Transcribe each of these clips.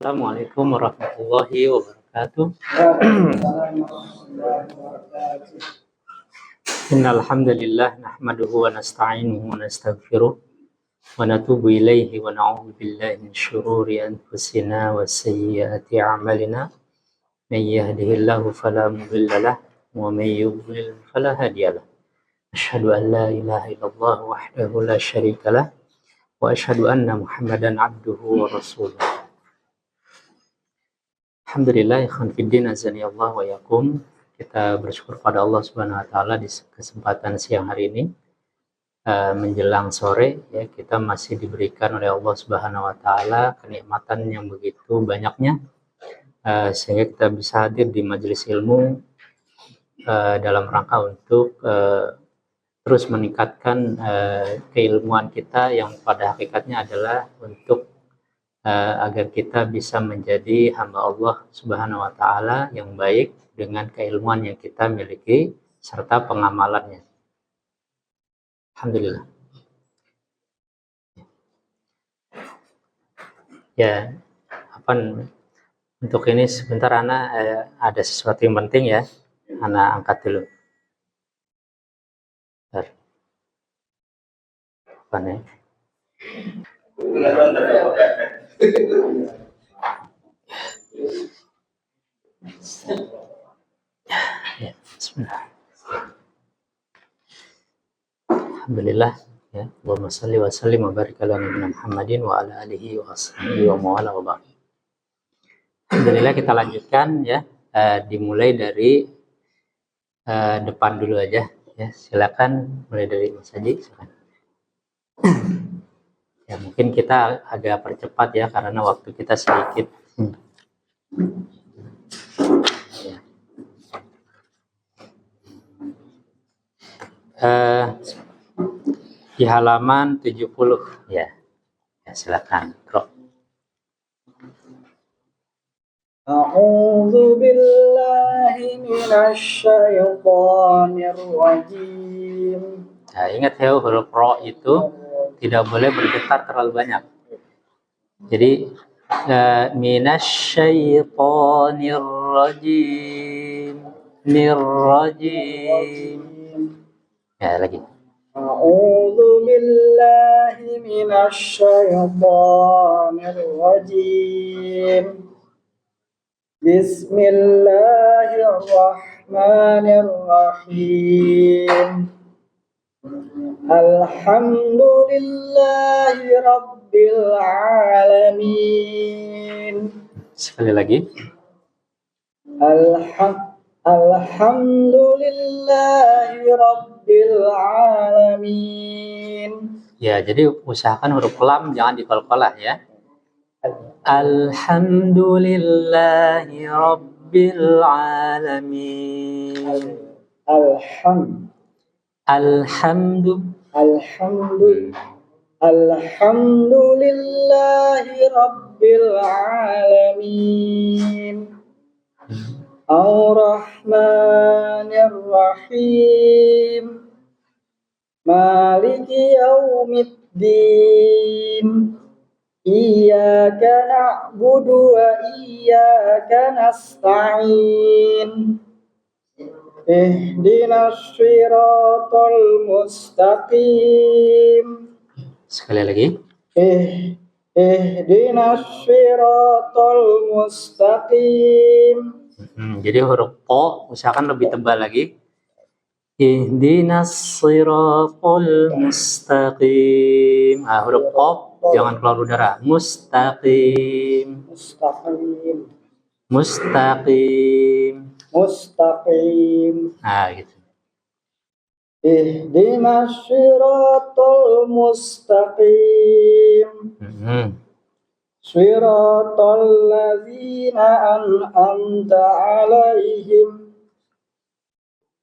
Assalamualaikum warahmatullahi wabarakatuh. Innal hamdalillah nahmaduhu wa nasta'inuhu wa nastaghfiruh wa natubu ilaihi wa na'udzu billahi min shururi anfusina wa sayyiati a'malina. May yahdihillahu fala mudilla lahu wa may yudlil fala hadiya lahu. Asyhadu an la ilaha illallah wahdahu la syarika lah wa asyhadu anna Muhammadan abduhu wa rasuluh. Alhamdulillah, ikhwan fiddin azani Allah wa yakum. Kita bersyukur pada Allah Subhanahu wa taala di kesempatan siang hari ini menjelang sore ya, kita masih diberikan oleh Allah Subhanahu wa taala kenikmatan yang begitu banyaknya sehingga kita bisa hadir di majelis ilmu dalam rangka untuk terus meningkatkan keilmuan kita yang pada hakikatnya adalah untuk agar kita bisa menjadi hamba Allah Subhanahu wa taala yang baik dengan keilmuan yang kita miliki serta pengamalannya. Alhamdulillah. Ya, untuk ini sebentar Ana ada sesuatu yang penting ya. Ana angkat dulu. Bentar. Apa nih? Ya, bismillah. Alhamdulillah ya, Allahumma shalli wa sallim wa barik ala nabiyyina Muhammadin wa ala alihi wa sahbihi wa mawala wa ba'd. Alhamdulillah, kita lanjutkan ya, dimulai dari depan dulu aja ya. Silakan mulai dari Mas Haji, silakan. Ya, mungkin kita agak percepat ya karena waktu kita sedikit. Di halaman 70 ya. Ya, silakan. A'udzu billahi minasy syaithanir rajim. Nah, ingat ya, huruf ro itu tidak boleh bergetar terlalu banyak. Jadi minasy syaithanir rajim. Nirrajim. Ya, lagi. A'udzu billahi minasy syaithanir rajim. Bismillahirrahmanirrahim. Alhamdulillahi rabbil alamin. Sekali lagi. Alhamdulillahi rabbil alamin. Ya, jadi usahakan huruf lam jangan diqalqalah ya. Alhamdulillahi rabbil alamin. Alhamdulillahi rabbil alamin. Ar-Rahmanir Rahim. Maliki yaumiddin. Iyyaka na'budu wa iyyaka nasta'in. Ihdinas siratal mustaqim. Sekali lagi. Ihdinas siratal mustaqim. Jadi huruf po usahakan lebih tebal lagi. Ihdinas siratal mustaqim. Huruf qaf jangan keluar udara. Mustaqim. Gitu. Ihdinas siratal mustaqim. Siratal ladzina an'amta 'alaihim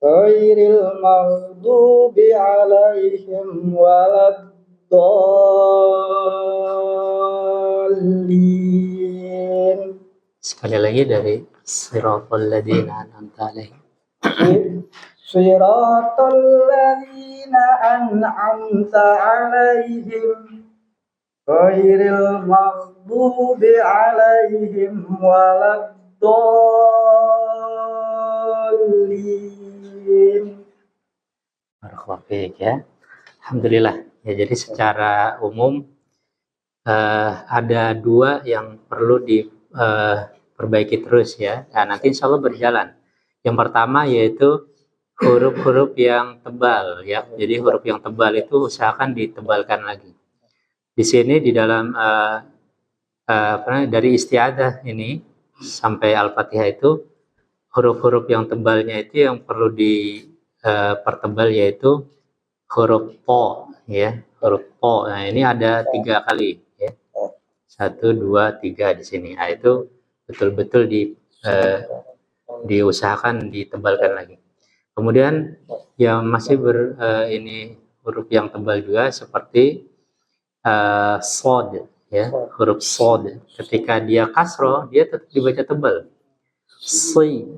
ghairil maghdubi 'alaihim waladdallin. Sekali lagi dari siratal ladzina an'amta 'alaihim. Siratal ladzina an'amta 'alaihim ghairil maghdubi alaihim waladdallin. Barakallahu fiik ya. Alhamdulillah. Ya, jadi secara umum ada dua yang perlu diperbaiki terus ya. Nah, nanti insya Allah berjalan. Yang pertama yaitu huruf-huruf yang tebal ya. Jadi huruf yang tebal itu usahakan ditebalkan lagi. Di sini di dalam dari isti'adzah ini sampai Al-Fatihah itu huruf-huruf yang tebalnya itu yang perlu dipertebal yaitu huruf po ya, huruf po. Nah, ini ada 3 kali ya. 1, 2, 3 di sini. Nah, itu betul-betul diusahakan ditebalkan lagi. Kemudian yang masih ini huruf yang tebal juga seperti sod ya, huruf sod. Ketika dia kasroh dia tetap dibaca tebal. Si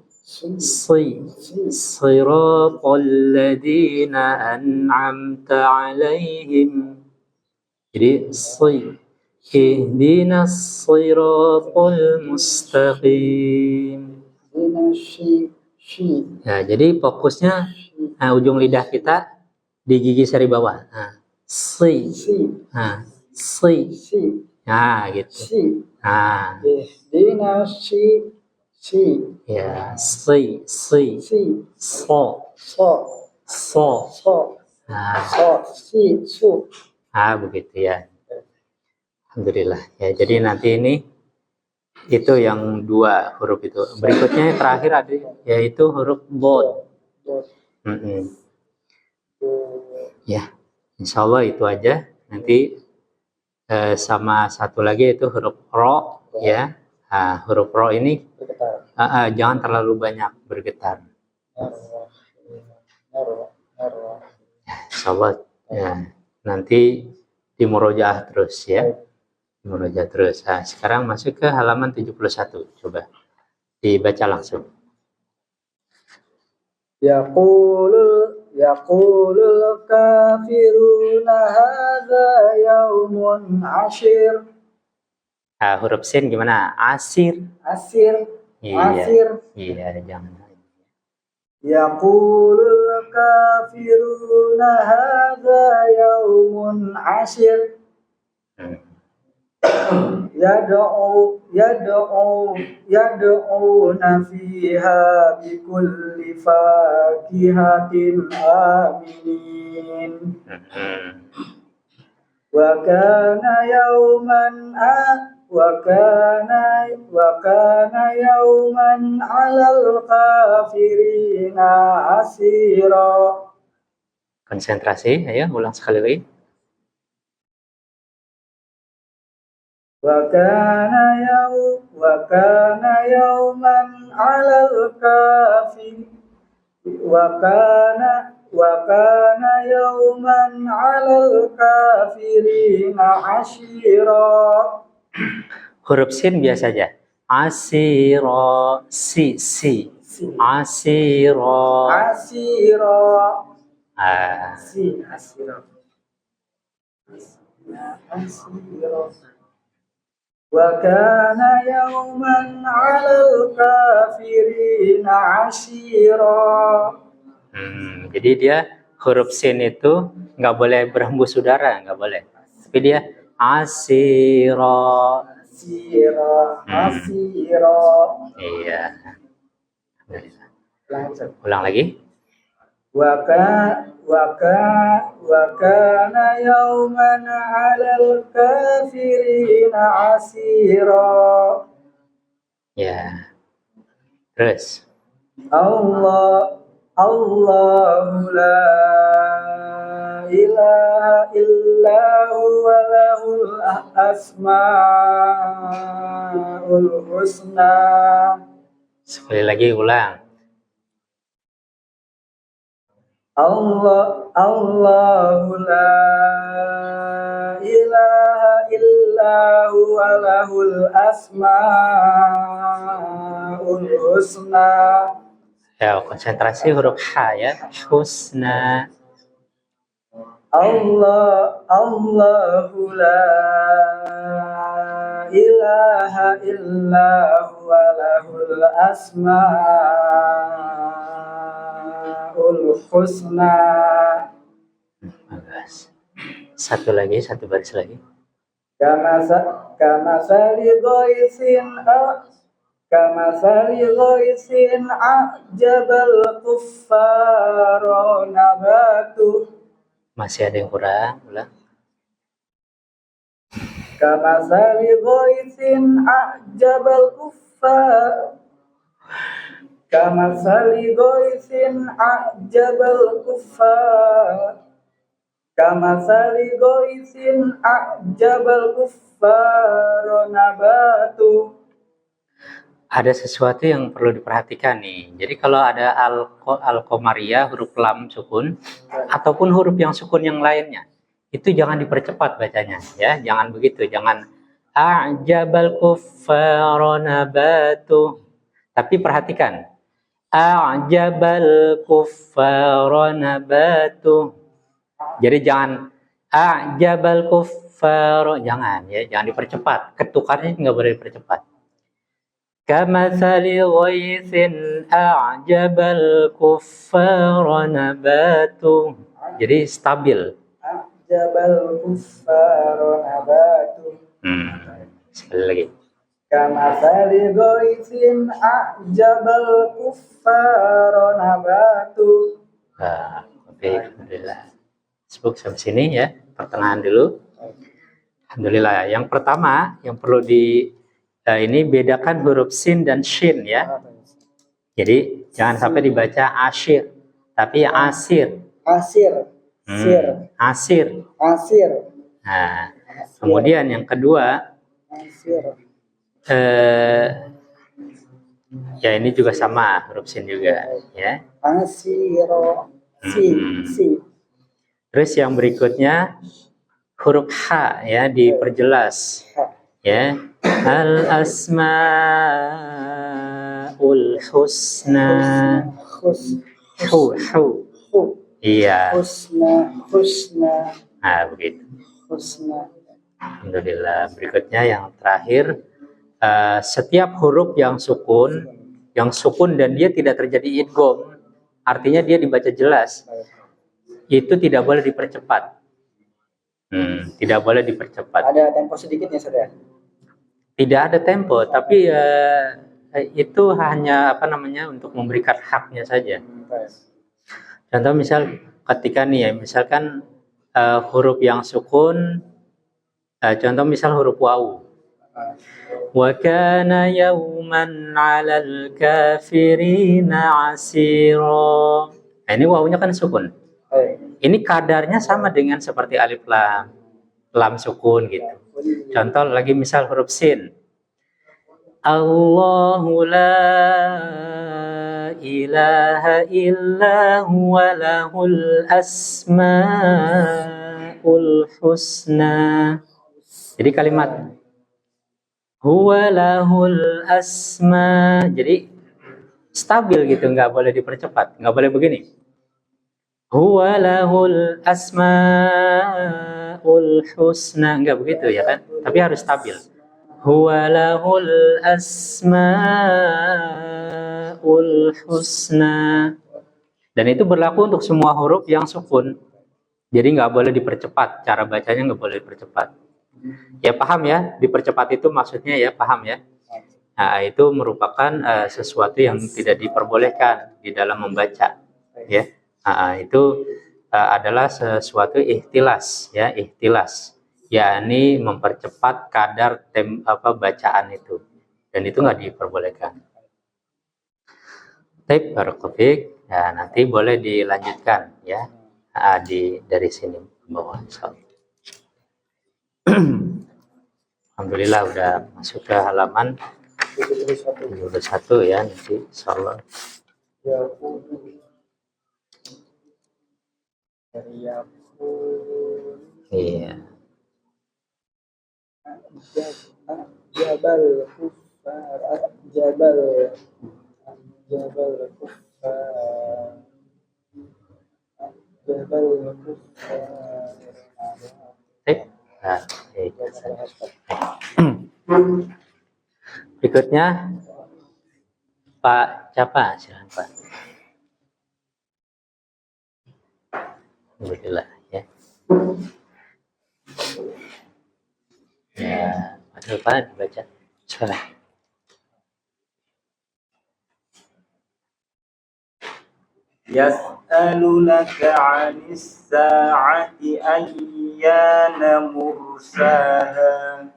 siratal ladzina an'amta 'alaihim. Jadi si ihdinas siratal mustaqim. Nah, jadi fokusnya ujung lidah kita di gigi seri bawah. Nah, si. Nah, si. Nah, gitu. Nah. Ya, si. So. Nah, begitu ya. Alhamdulillah. Ya, jadi nanti ini itu yang 2 huruf itu. Berikutnya yang terakhir ada yaitu huruf bod. Ya, insya Allah itu aja. Nanti sama satu lagi yaitu huruf ro ya. Nah, huruf ro ini jangan terlalu banyak bergetar. Insya Allah ya, nanti di murojaah terus ya. Murojaah terus. Nah, sekarang masuk ke halaman 71. Coba dibaca langsung. Yaqulul kafiruna hadza yaumun ashir. Huruf sin gimana? Asir. Iya, jangan. Yaqulul kafiruna hadza yaumun ashir. Yad'una fiha bikulli fakihatin aminin. Wa kana yawman 'alal kafirina asira. Konsentrasi, ayo ulang sekali lagi. Wa kana yawman 'alal kafirina ashira. Huruf sin biasa aja. Asira, si. Asira. Wa kana yawman 'alal kafirina ashira. Jadi dia huruf sin itu nggak boleh berhembus udara, nggak boleh. Tapi dia asira. Iya. Ulang lagi. Wa kana yawman 'alal kafirina asira. Ya. Terus. Allahu la ilaha illa huwa lahul asmaul husna. Sekali lagi ulang. Allahu la ilaha illa huwa lahul asmaul husna. Ya, konsentrasi huruf H ya. Husna. Allahu la ilaha illa huwa lahul asmaul husna. Bagus. Satu baris lagi. Kamasali ghaisin a'jabal kuffara nabatu. Masih ada yang kurang, ulang. Kamasali ghaisin a'jabal kuffar. Kamasali ghaisin a'jabal kuffar. Kamasali ghaisin a'jabal kuffar nabatu. Ada sesuatu yang perlu diperhatikan nih. Jadi kalau ada al-qamariyah huruf lam sukun ataupun huruf yang sukun yang lainnya, itu jangan dipercepat bacanya, ya. Jangan begitu, jangan a'jabal kuffara nabatu. Tapi perhatikan. A'jabal kuffara nabatu. Jadi jangan a'jabal kuffara, jangan ya, jangan dipercepat. Ketukannya nggak boleh dipercepat. Kamathali ghaisin a'jabal kuffara nabatu. Jadi stabil. A'jabal kuffara nabatu. Sekali lagi. Kamathali ghaisin a'jabal kuffara nabatu. Oke, alhamdulillah. Sebut sampai sini ya, pertengahan dulu. Alhamdulillah. Yang pertama yang perlu ini bedakan huruf sin dan shin ya. Jadi jangan sampai dibaca asyir, tapi asir. Asir. Asir. Asir. Nah, kemudian yang kedua, Asir. Ya ini juga sama huruf sin juga ya. Asiro. Si. Terus yang berikutnya huruf H ya, diperjelas ya. Al asmaul husna. Hu. Iya. Husna. Nah, begitu. Husna. Alhamdulillah. Berikutnya yang terakhir, setiap huruf yang sukun dan dia tidak terjadi idgham, artinya dia dibaca jelas, itu tidak boleh dipercepat. Tidak boleh dipercepat. Ada tempo sedikitnya, saudara? Tidak ada tempo, tapi itu hanya untuk memberikan haknya saja. Contoh misal ketika nih ya, misalkan huruf yang sukun, contoh misal huruf wawu. Wa kana yawman 'alal kafirina 'asira. Nah, ini wawunya kan sukun. Ini kadarnya sama dengan seperti alif lam sukun gitu. Contoh lagi misal huruf sin. Allahu la ilaha illa huwa lahul asmaul husna. Jadi kalimat huwa lahul asma, jadi stabil gitu, nggak boleh dipercepat, nggak boleh begini. Huwa lahul asmaul husna, nggak begitu ya kan? Tapi harus stabil. Huwa lahul asmaul husna. Dan itu berlaku untuk semua huruf yang sukun. Jadi nggak boleh dipercepat, cara bacanya nggak boleh dipercepat. Ya paham ya, dipercepat itu maksudnya ya, paham ya. Nah, itu merupakan sesuatu yang tidak diperbolehkan di dalam membaca. Ya, itu adalah sesuatu ihtilas, ya ihtilas, yakni mempercepat kadar bacaan itu, dan itu nggak diperbolehkan. Baik, barakallahu. Ya, nanti boleh dilanjutkan ya, dari sini bawah. Alhamdulillah udah masuk ke halaman 21 ya, nanti insyaallah. Iya. Jabal kuffar. Jabal kuffar. Nah, berikutnya Pak Capa, silakan Pak. Alhamdulillah ya. Ya, ada apa dibaca? Silakan. يسألونك عن الساعة أيان مرساها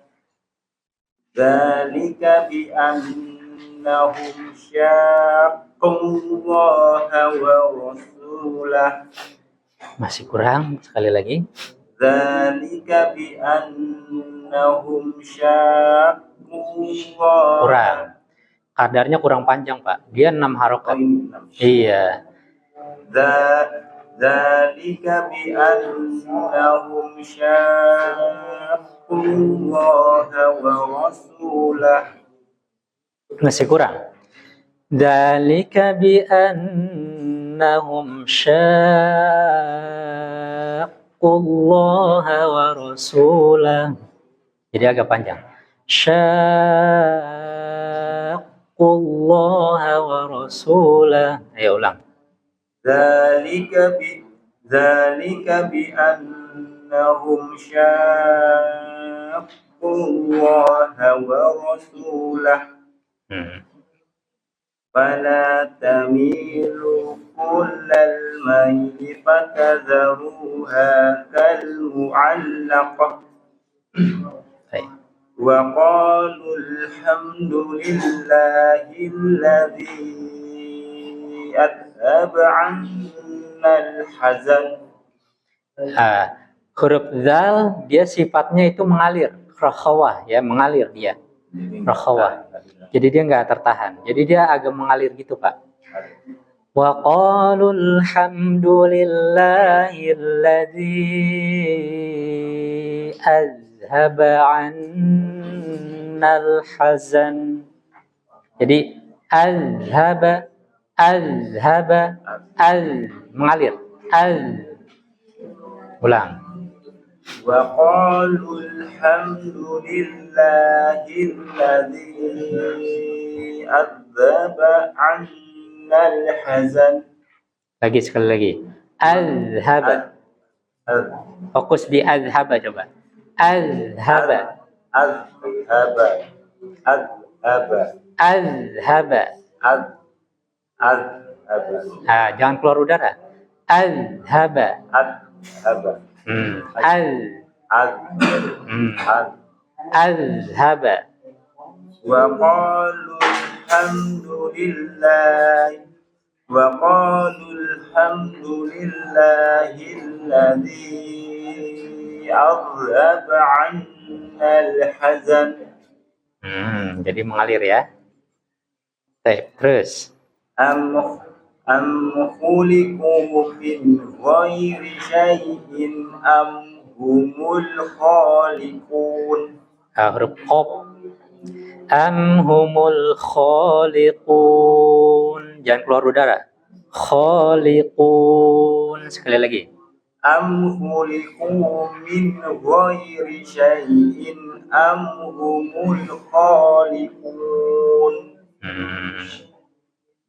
ذلك بأنهم شاقوا الله ورسوله. Masih kurang, sekali lagi. ذلك بأنهم شاقوا الله. Kurang. Kadarnya kurang panjang, Pak. Dia 6 harokat. Iya. ذلك بأنهم شاقوا الله ورسوله. Masih kurang. Dzalika bi annahum syaqqullaha wa rasulah. Jadi agak panjang. Syaqqullaha wa rasulah. Ayo ulang. ذلك بأنهم شاقوا الله ورسوله. فلا تميلوا كل الميل فتذروها كالمعلقة. وقالوا الحمد لله الذي أذهب عنا الحزن. Huruf zal dia sifatnya itu mengalir, rakhawah ya, mengalir dia. Rakhawah. Jadi dia nggak tertahan. Jadi dia agak mengalir gitu, Pak. Wa qalul hamdulillahilladzi azhaba 'annal hazan. Jadi azhaba mengalir. Ulang. وقالوا الحمد لله الذي أذهب عنا الحزن. Lagi sekali lagi. Azhaba. Fokus di azhaba coba. Azhaba. Jangan keluar udara. Azhaba. Azhaba. وقالوا الحمد لله الذي أذهب عنا الحزن. Jadi mengalir ya. Terus. أم خلقوا من غير شيء أم هم الخالقون. Huruf qaf. Am humul khaliqun. Jangan keluar udara. Khaliqun. Sekali lagi. Am khuliqu min ghairi syai'in am humul khaliqun.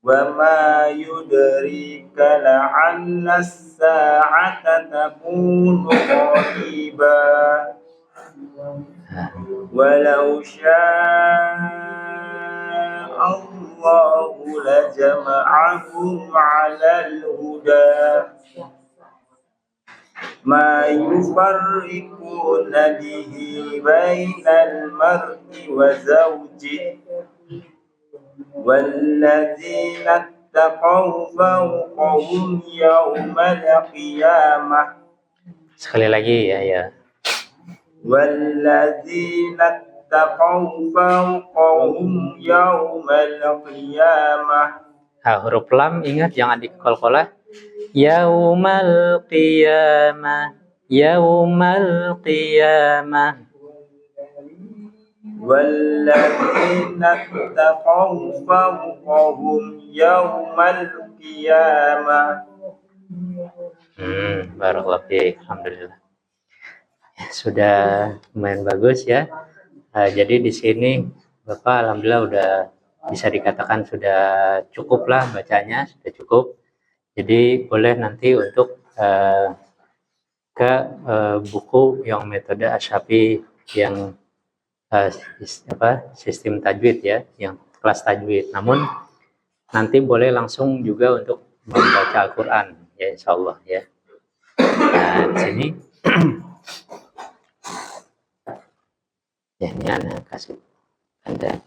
Wa ma yudrika la'anna as-sa'ata takunu qariba. Walau syaa Allahu lajama'ahum 'alal huda ma yufarriquna bihi bainal mar'i wa zawjihi walladzina ittaqaw fawqahum yawmal qiyamah. Sekali lagi ya. Walladzina ittaqaw fawqahum yawmal qiyamah. Huruf lam ingat jangan dikolkolah. Yaumal qiyamah. Yaumal qiyamah. Walladzina ittaqaw fawqahum yawmal qiyamah. Barakallahu fiik. Alhamdulillah. Ya, sudah lumayan bagus ya. Jadi di sini Bapak alhamdulillah udah bisa dikatakan sudah cukup lah bacanya, sudah cukup. Jadi boleh nanti untuk ke buku yang metode Asy-Syafi'i yang sistem tajwid ya, yang kelas tajwid. Namun nanti boleh langsung juga untuk membaca Al-Quran ya, insyaallah ya. Nah di sini ya, ini anak kasih Anda.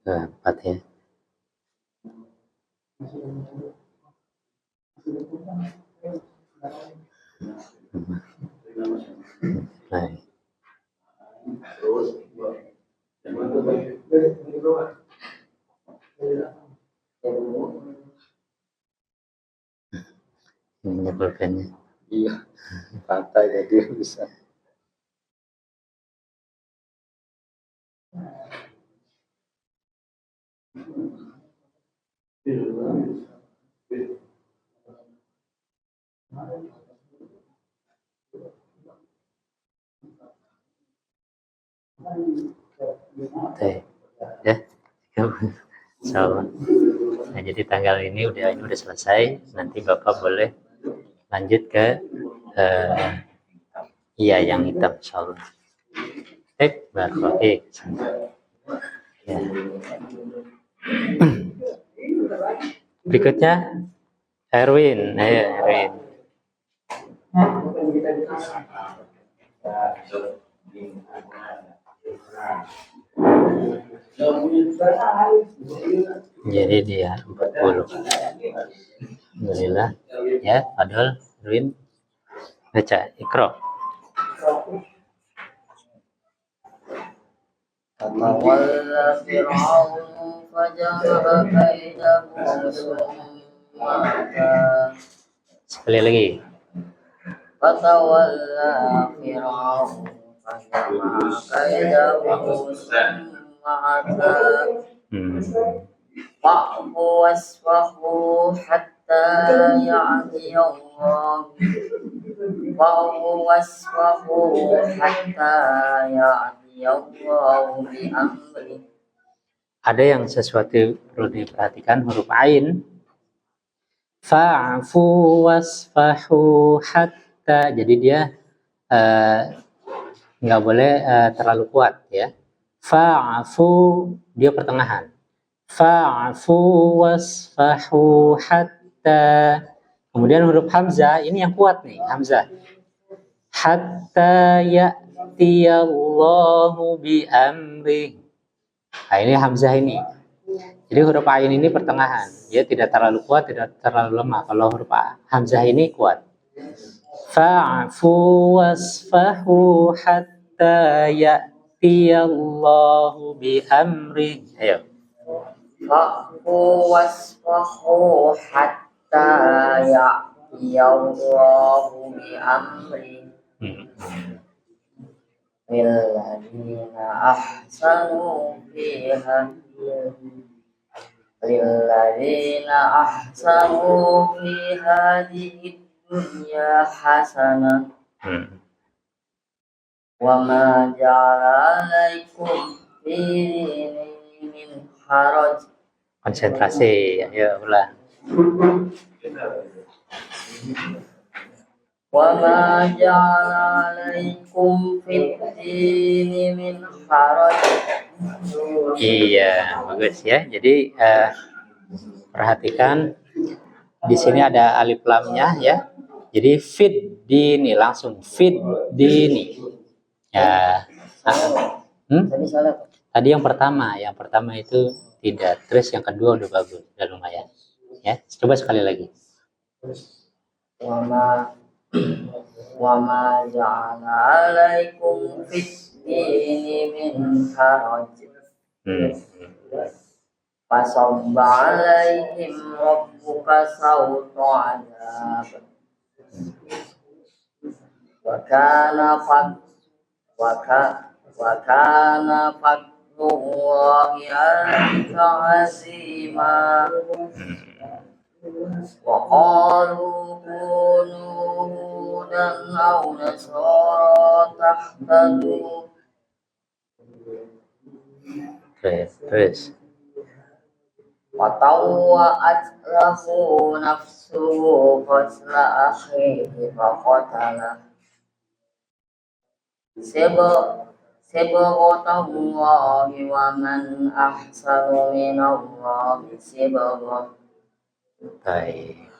Empat ya. Baik. Ini pulpennya. Iya, patah jadi bisa. Baik. Ya. Insyaallah. Nah, jadi tanggal ini udah selesai. Nanti Bapak boleh lanjut ke yang hitam, insyaallah. Barakallahu fiik. Ya. Berikutnya Erwin. Erwin. Jadi dia 40. Alhamdulillah. Ya, Fadol, Erwin. Baca Iqra. فتولى فرعون فجمع كيده ثم أتى Sekali lagi. فتولى فرعون فجمع كيده ثم أتى فاعف واصفح حتى يأتي الله فاعف واصفح حتى يأتي الله بأمره. Ada yang sesuatu perlu diperhatikan, huruf ain. Fa'fu wasfahu hatta. Jadi dia nggak boleh terlalu kuat ya. Fa'fu dia pertengahan. Fa'fu wasfahu hatta. Kemudian huruf hamzah ini yang kuat nih, hamzah. Hatta ya'tiyallahu bi amri. Nah, ini hamzah ini. Jadi huruf ain ini pertengahan. Dia tidak terlalu kuat, tidak terlalu lemah. Kalau huruf hamzah ini kuat. Fa'fu wasfahu hatta ya'tiyallahu bi amri. Ayo. Fa'fu wasfahu hatta ya'tiyallahu bi amri. Lilladzina ahsanu fiha hadhihi dunya hasanah wa ma ja'ala alaikum fi dini min haraj. Konsentrasi, ayo ulang. Wa ma ja'ala alaikum fid dini min haraj. Iya, bagus ya. Jadi perhatikan di sini ada alif lamnya ya. Jadi fid dini langsung fid dini. Ya. Tadi salah. Tadi yang pertama itu tidak. Terus yang kedua udah bagus, udah lumayan. Ya, coba sekali lagi. Wa ma ja'ala alaikum fid dini min haraj. Fasabba alaihim rabbuka sawta adab. Wa kana الله عليك عزيما وقالوا كونوا هودا أو نصارى تهتدوا Terus. وطوعت له نفسه قتل أخيه فقتله صبغة الله ومن أحسن من الله صبغة. Baik.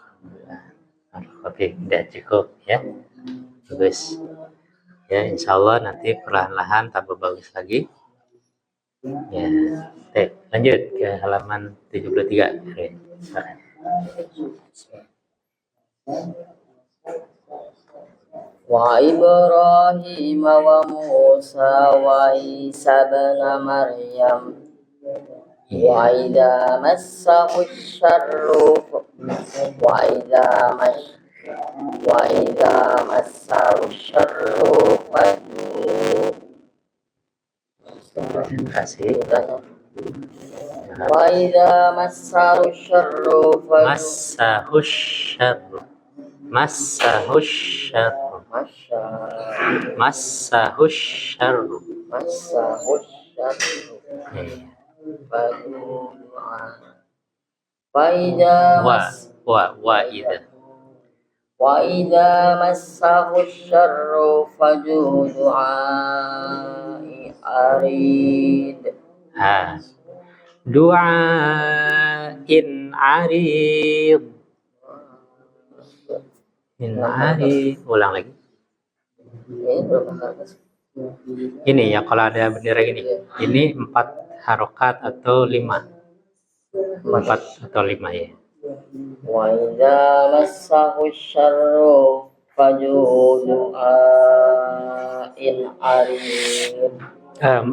Oke, udah cukup ya. Bagus. Ya, insya Allah nanti perlahan-lahan tambah bagus lagi. Ya, oke, lanjut ke halaman 73. Oke, silakan. Wa Ibrahim wa Musa wa Isa bin Maryam wa idza massahu syarru massahu syarru Konsentrasi. wa idza massahu syarru Massahush syarru. Massahush syarru. Massahush syarru. Iya. Wa idza massahu syarru faju du'ai arid. Du'ain arid. Ulang lagi. Ini berapa harus? Ini ya, kalau ada bendera gini. Ini 4 harokat atau 5? 4 atau 5 ya. Wa idza massahu syarru faju du'ain arid.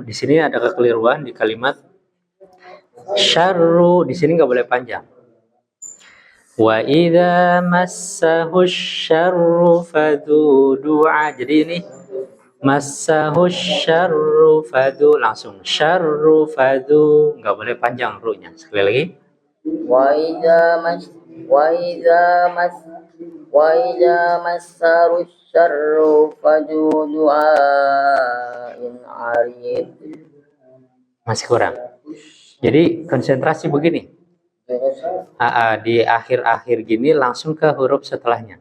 Di sini ada kekeliruan di kalimat syarru. Di sini nggak boleh panjang. Wa idza massahu syarru fadu du'a. Jadi ini massahu syarru fadu, langsung syarru fadu, nggak boleh panjang ru-nya. Sekali lagi. Wa idza massahu syarru faju du'ain arid. Masih kurang. Jadi konsentrasi begini. Di akhir-akhir gini langsung ke huruf setelahnya.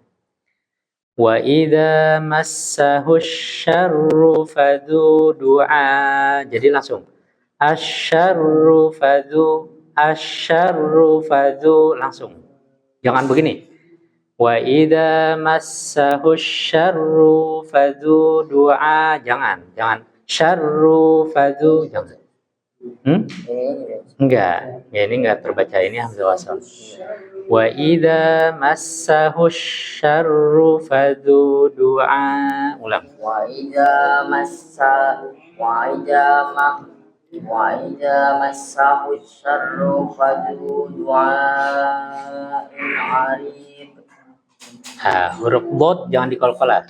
Wa idza massahu syarru fadu du'a. Jadi langsung asyarru fadu langsung. Jangan begini. Wa idza massahu syarru fadu du'a. Jangan syarru fadu, jangan. Enggak, ya ini enggak terbaca, ini hamzah wasal. Wa idza massahu syarru fadu du'a. Ulang. Wa idza massahu syarru fadu du'ain arid. Huruf dot jangan dikolkolah.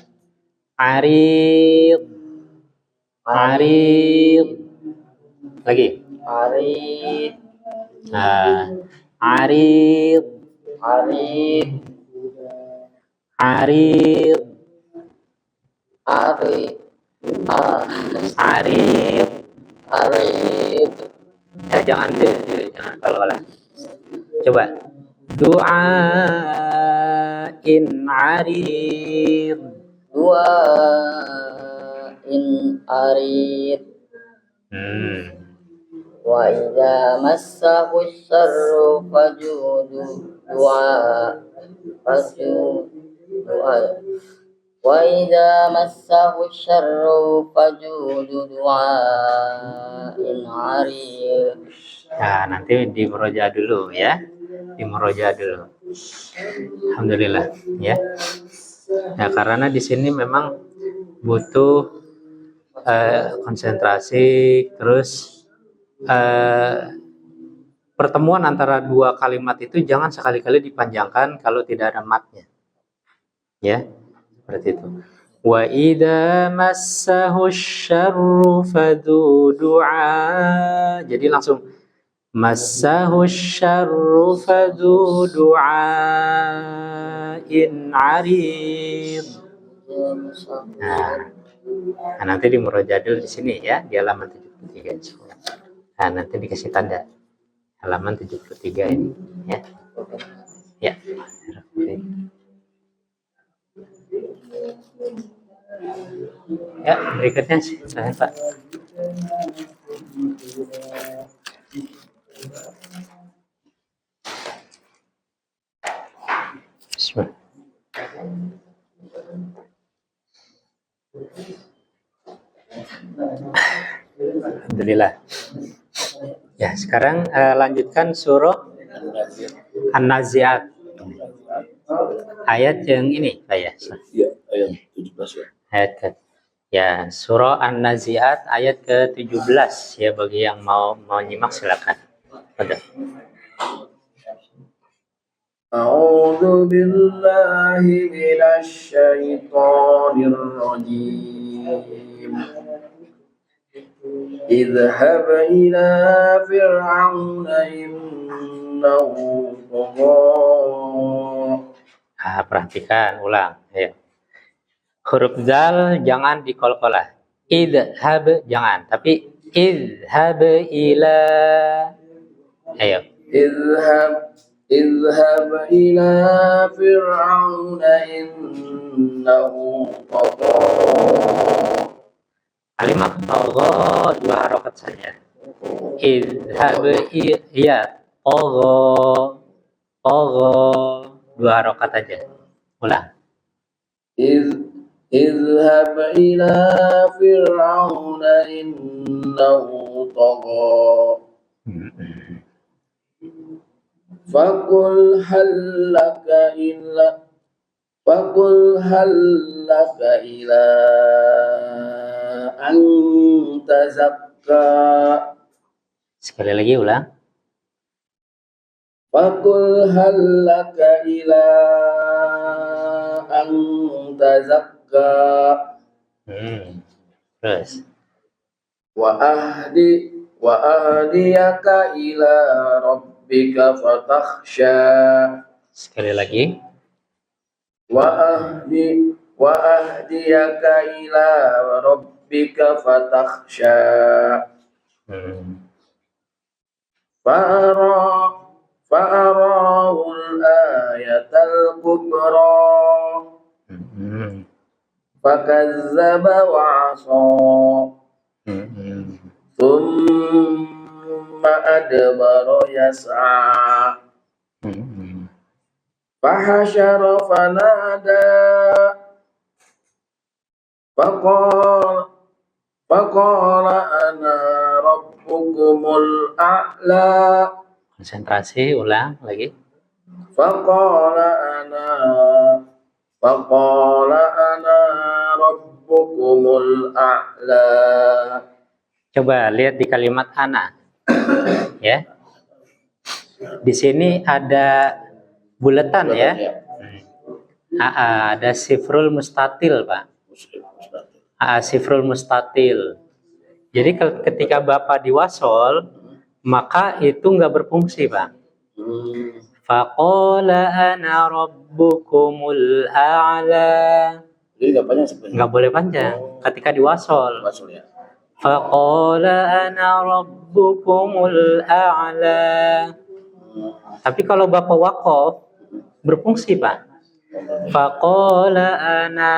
Arid. Lagi. Arid. Arid. Ya, jangan kolkolah. Coba. Du'ain arid. Wa idza massahu syarru faju du'a. Wa idza massahu syarru faju du'ain arid. Nah, nanti di murojaah dulu ya. Alhamdulillah ya. Nah, karena di sini memang butuh konsentrasi, terus pertemuan antara dua kalimat itu jangan sekali-kali dipanjangkan kalau tidak ada matnya. Ya, seperti itu. Wa idza massahu syarru fadzu du'a. Jadi langsung massahu syarru fadzu du'ain 'arid. Nah, nanti di Murojadil di sini ya, di halaman 73. Nah, nanti dikasih tanda halaman 73 ini ya. Ya. Ya, berikutnya silahkan Pak. Bismillah. Alhamdulillah. Ya, sekarang lanjutkan surah An-Nazi'at. Ayat yang ini, Pak ya. Iya, ayat 17 ya. Ayat ke ya, surah An-Nazi'at ayat ke-17 ya, bagi yang mau nyimak silakan. Pada. أعوذ بالله من الشيطان الرجيم اذهب إلى فرعون إنه طغى. Perhatikan, ulang. Ayo. Huruf zal jangan dikolkolah. Idhab jangan, tapi idhab ila. Ayo. اذهب إلى فرعون إنه طغى. Kalimat tagha 2 harokat saja. Idhab iya tagha 2 harokat aja. Ulang. اذهب إلى فرعون إنه طغى. فقل هل لك إلى أن تزكى. Sekali lagi ulang. فقل هل لك إلى أن تزكى. Terus. وأهديك إلى ربك فتخشى. Sekali lagi. وأهديك إلى ربك فتخشى. فأراه الآية الكبرى فكذب وعصى ثم أدبر يسعى فحشر فنادى فقال أنا ربكم الأعلى. Konsentrasi, ulang lagi. فقال أنا ربكم الأعلى. Coba lihat di kalimat ana. Ya. Di sini ada buletan ya. Ada sifrul mustatil, Pak. Sifrul mustatil. Jadi ketika Bapak diwasol, maka itu nggak berfungsi, Pak. Faqala ana rabbukumul a'la. Jadi nggak panjang sebenarnya. Nggak boleh panjang ketika diwasol. Maksudnya. Faqala ana rabbukumul a'la. Tapi kalau Bapak waqaf berfungsi, Pak. Faqala ana.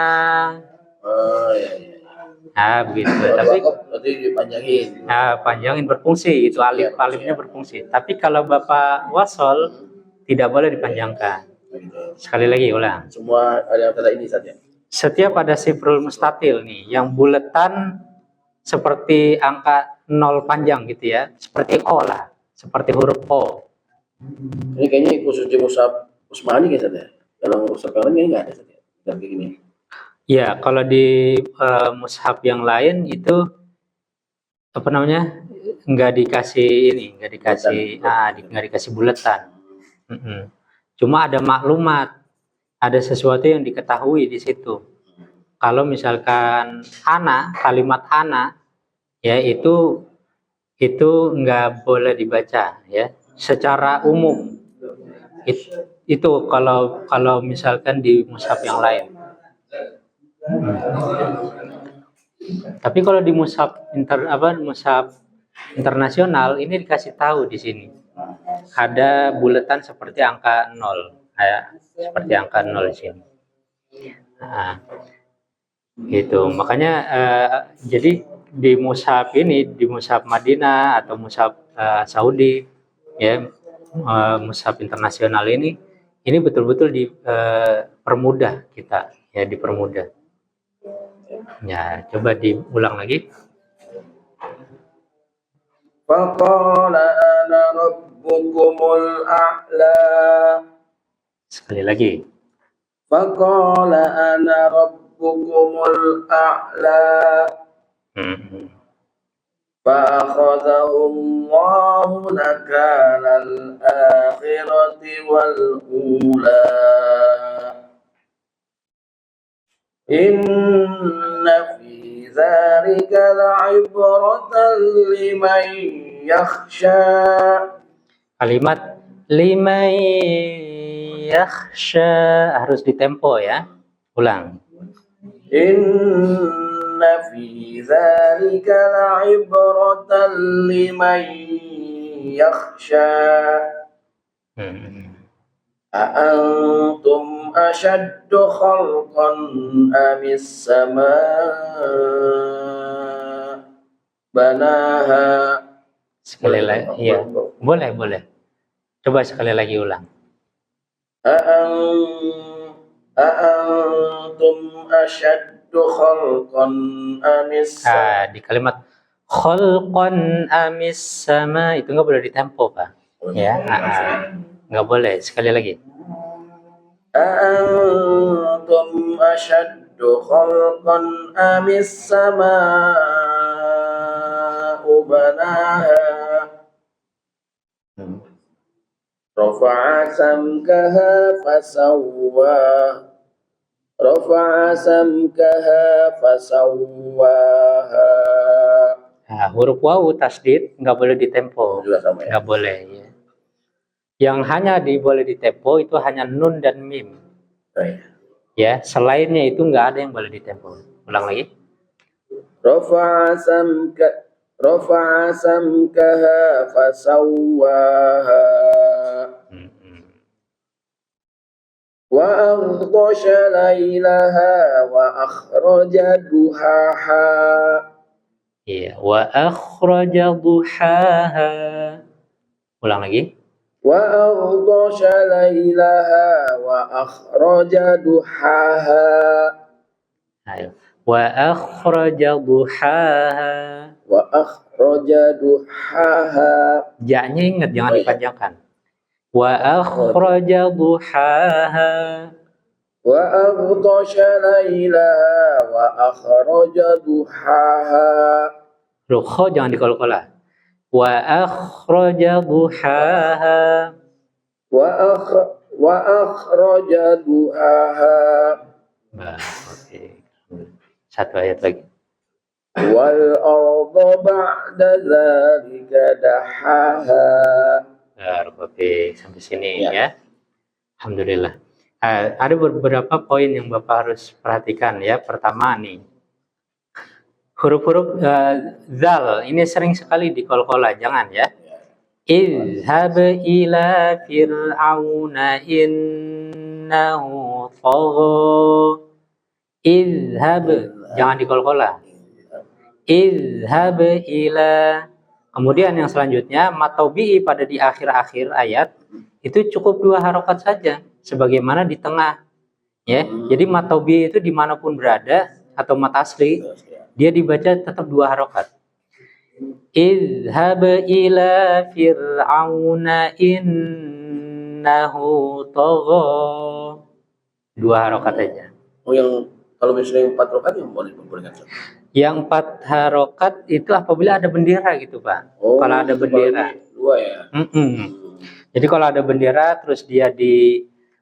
Begitu. Tapi berarti dipanjangin. Panjangin berfungsi, itu alifnya berfungsi. Tapi kalau Bapak wasol tidak boleh dipanjangkan. Sekali lagi ulang. Semua ada kata ini saja. Setiap ada sifrul mustatil nih, yang buletan seperti angka 0 panjang gitu ya, seperti O lah, seperti huruf O. Ini kayaknya khusus di mushaf Usmani kan saja. Kalau mushaf yang lain nggak ada saja. Kayak gini. Ya, kalau di mushaf yang lain itu apa namanya, nggak dikasih buletan. Cuma ada maklumat, ada sesuatu yang diketahui di situ. kalau misalkan kalimat ana ya itu nggak boleh dibaca ya secara umum. Itu kalau misalkan di mushaf yang lain. Tapi kalau di mushaf internasional ini dikasih tahu di sini. Ada buletan seperti angka 0, ya, seperti angka 0 di sini. Nah, gitu. Makanya jadi di mushaf Madinah atau mushaf Saudi ya, mushaf internasional ini betul-betul dipermudah kita ya, dipermudah. Ya, coba diulang lagi. Faqala ana rabbukumul a'la. Sekali lagi. Faqala ana rabbukumul a'la. فأخذه الله نكال الآخرة والأولى إن في ذلك لعبرة لمن يخشى. Kalimat liman yakhsha harus ditempo ya. Ulang. Inna fi dzalika la'ibratan liman yakhsha. A'antum ashaddu khalqan amis sama' banaha. Sekali lagi ya. Boleh. Coba sekali lagi ulang. A'antum ashaddu khalqan amis sama'. Di kalimat khalqan amis sama itu nggak boleh ditempo, Pak. Ya, nggak boleh. Sekali lagi. A'antum ashaddu khalqan amis sama'u banaha. Rafa'a samkaha fasawwaha. Huruf wawu tasdid nggak boleh ditempo. Nggak boleh ya. Yang hanya boleh ditempo itu hanya nun dan mim. Ya, selainnya itu nggak ada yang boleh ditempo. Ulang lagi. Rafa'a samkaha fasawwaha. Wa aghdasha laylaha wa akhraja duhaha. Iya, wa akhraja duhaha. Ulang lagi. Wa aghdasha laylaha wa akhraja duhaha. Ayo. Wa akhraja duhaha. Wa akhraja duhaha. Ja-nya ingat jangan dipanjangkan. Wa akhraja duhaha. Wa aghdasha laylaha wa akhraja duhaha. Kho jangan dikol-kolah. Wa akhraja duhaha. Wa akhraja duhaha. Oke. Satu ayat lagi. Wal arda ba'da dzalika dahaha. Oke, sampai sini ya. Alhamdulillah. Ada beberapa poin yang Bapak harus perhatikan ya. Pertama nih, huruf-huruf zal ini sering sekali dikol-kolah, jangan ya. Izhab ila fir'auna innahu tagha. Izhab, jangan dikol-kolah. Izhab ila. Kemudian yang selanjutnya matobi'i pada di akhir-akhir ayat itu cukup 2 harokat saja, sebagaimana di tengah. Ya, jadi matobi'i itu dimanapun berada atau mat asli dia dibaca tetap 2 harokat. Izhab ila fir'auna innahu tagha. 2 harokat aja. Oh, yang kalau misalnya 4 rakaat yang boleh kan? Yang 4 harokat itu apabila ada bendera gitu, Pak. Oh, kalau ada bendera. 2 ya. Jadi kalau ada bendera terus dia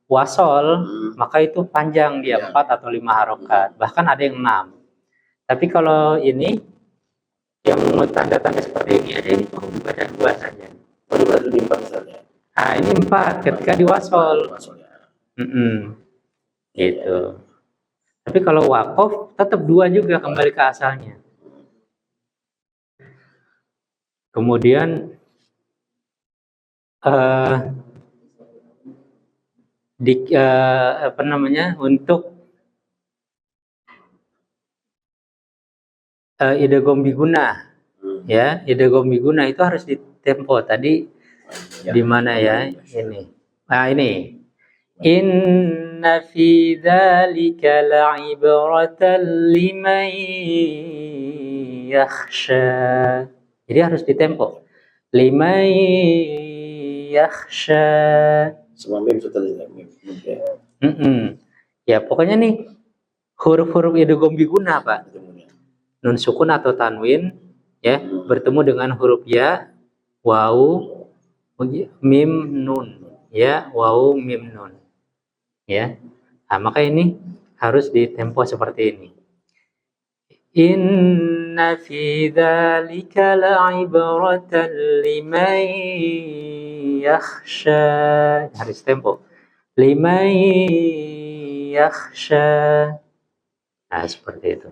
wasol, Hmm. maka itu panjang dia, Ya. 4 atau 5 harokat, bahkan ada yang 6. Tapi kalau ini yang tanda-tanda seperti ini aja, ini cukup dibaca 2 saja. Baru berarti di 4 misalnya. Nah, ini 4 ketika diwasol. Wasolnya. Gitu. Tapi kalau wakof tetap 2 juga, kembali ke asalnya. Kemudian untuk idgham biguna, ya, idgham biguna itu harus ditempo tadi. Di mana ya ini? Nah, ini. Inna fi dzalika la'ibratan liman yakhsha. Jadi harus ditempo. Liman yakhsha. Semua mim setelahnya mim. Ya, pokoknya nih huruf-huruf idgham biguna, Pak. Nun sukun atau tanwin ya, bertemu dengan huruf ya, wawu, mim, nun. Ya, wawu, mim, nun. Ya. Nah, maka ini harus ditempo seperti ini. Inna fi dzalika la'ibratan liman yakhsha. Harus tempo. Liman yakhsha. Nah, seperti itu.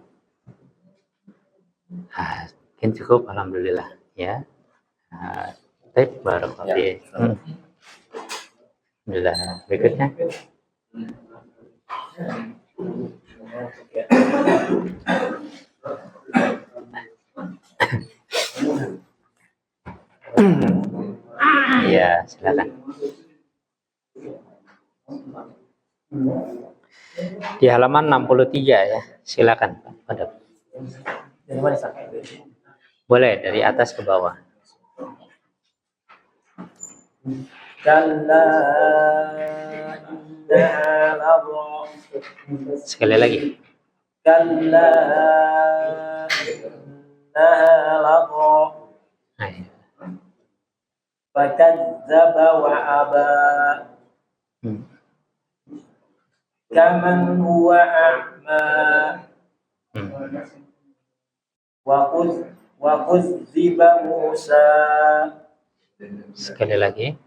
Nah, mungkin cukup, alhamdulillah ya. Nah, baik, barakallahu fiik. Alhamdulillah. Berikutnya. Ya, silakan. Di halaman 63 ya, silakan Pak. Pada. Boleh dari atas ke bawah. Sekali lagi. Fakadzdzaba wa aba. Kaman huwa a'ma. Wa kuzziba Musa. Sekali lagi.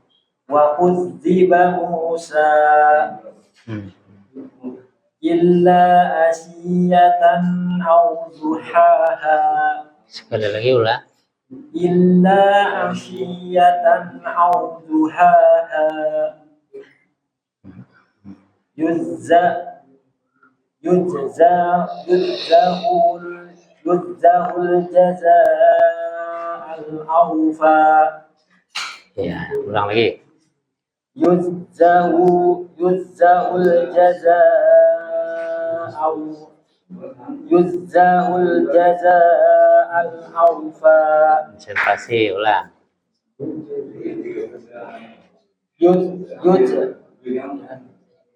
Wa kuzziba Musa. Illa asiyatan aw duhaha. Sekali lagi ulah. Illa asiyatan aw duhaha. Yudzahul jazaa'al awfa. Ya, ulang lagi. Yudzahul jazaa'al awfa. Konsentrasi, ulang.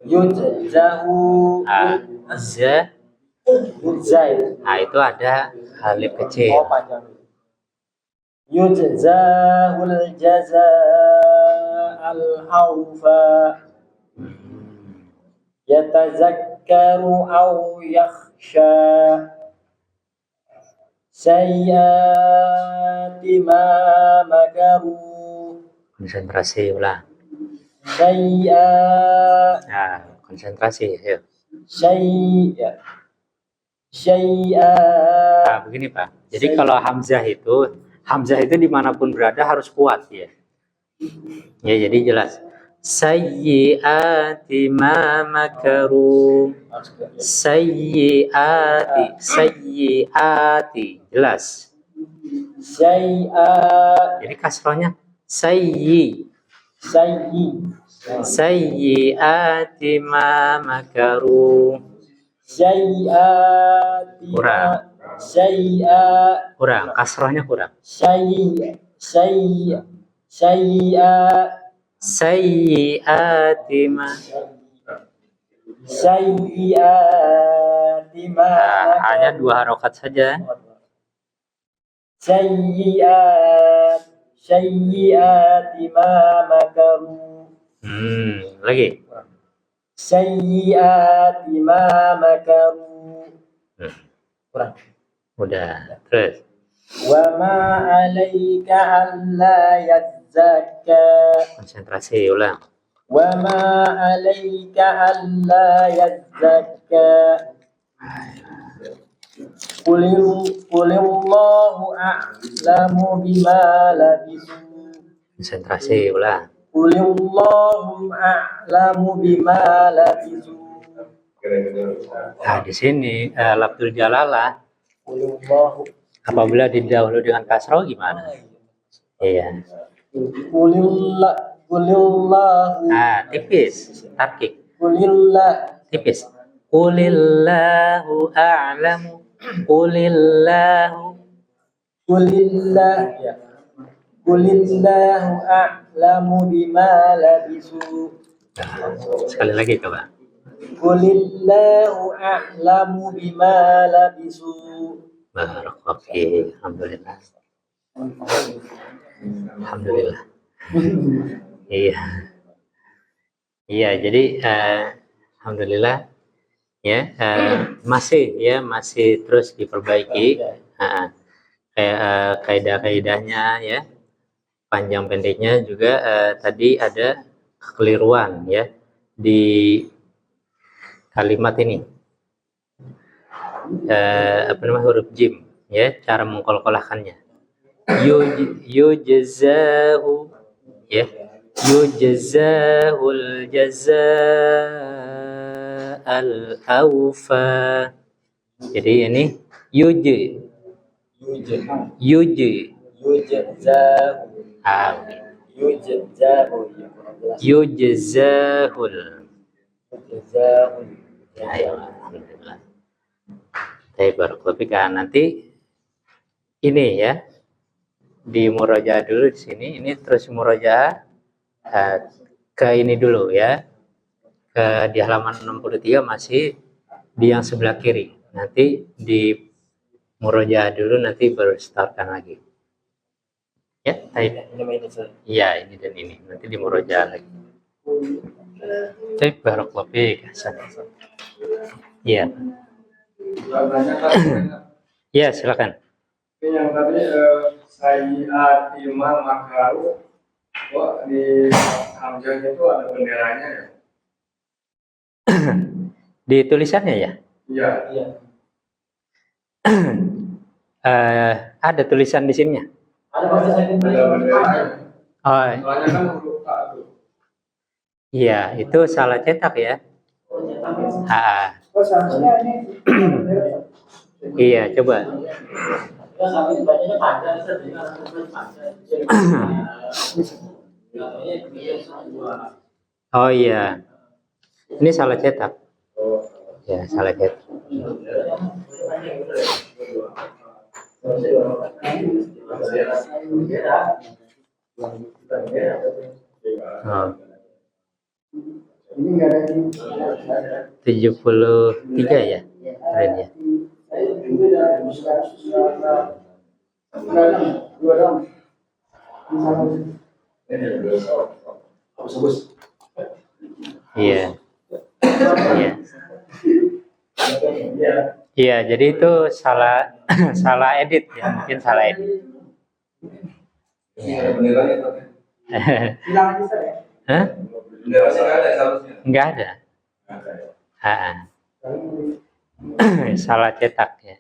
Yudzahu Nah, itu ada alif kecil. Yudzahul jazaa'al awfa. Yatazakkaru aw yakhsha. Sayyi'ati ma makaru. Konsentrasi, ulang. Nah, konsentrasi, yuk. Nah, begini Pak. Jadi kalau Hamzah itu dimanapun berada harus kuat ya. Ya, jadi jelas. Sayyi'ati ma makaru. Sayyi'ati. Jelas. Jadi kasrohnya sayyi'ati ma makaru. Kurang, kasrohnya kurang. Sayyi'ati ma. Hanya 2 harokat saja. Sayyi'ati ma makaru. Lagi. sayyiati ma makaru. Kurang. Udah. Terus. Wa ma 'alaika alla yazzakka. Konsentrasi ulang. Wa ma 'alaika alla yazzakka. Qulillahu a'lamu bima labisu. Konsentrasi ulang. Qulillahu a'lamu bima labisu. Nah, di sini lafzul jalalah Qulillahu apabila didahului dengan kasroh gimana? Iya. Qulillahu Tipis, tarkik, Qulillah tipis. Qulillahu a'lamu. Qulillahu. Qulillah ya. Qulillahu a'lamu bima labisu. Sekali lagi coba. Qulillahu a'lamu bima labisu. Barakallahu fiik. Alhamdulillah. Alhamdulillah. Iya. Iya, jadi alhamdulillah ya, masih terus diperbaiki. Kayak kaidah-kaidahnya ya, panjang pendeknya juga. Tadi ada kekeliruan ya di kalimat ini, huruf jim ya, cara mengkolkolahkannya. Yujzahu ya, yujzahul jazaa'al awfa. Jadi ini yujzahu yujzahul. Ayo, alhamdulillah. Nanti ini ya di murojaah dulu di sini. Ini terus murojaah ke ini dulu ya, ke di halaman 63 masih di yang sebelah kiri. Nanti di murojaah dulu, nanti baru startkan lagi. Ya, iya ini dan ini nanti di murojaah lagi. Barakallahu fiik. Iya. Iya, silakan. Ini yang tadi sayyiat imam makaru, di hamzah itu ada benderanya ya? Di tulisannya ya? Iya. Ada tulisan di sininya. Ada benderanya. Oh, Soalnya kan huruf A tuh. iya, itu salah cetak ya. Iya, coba. Oh iya, ini salah cetak. Ya, salah cetak. Oh. 73 ya, keren ya. Iya. Iya. Iya, jadi itu salah salah edit ya, mungkin salah edit. Hah? Enggak ada. Salah cetak ya.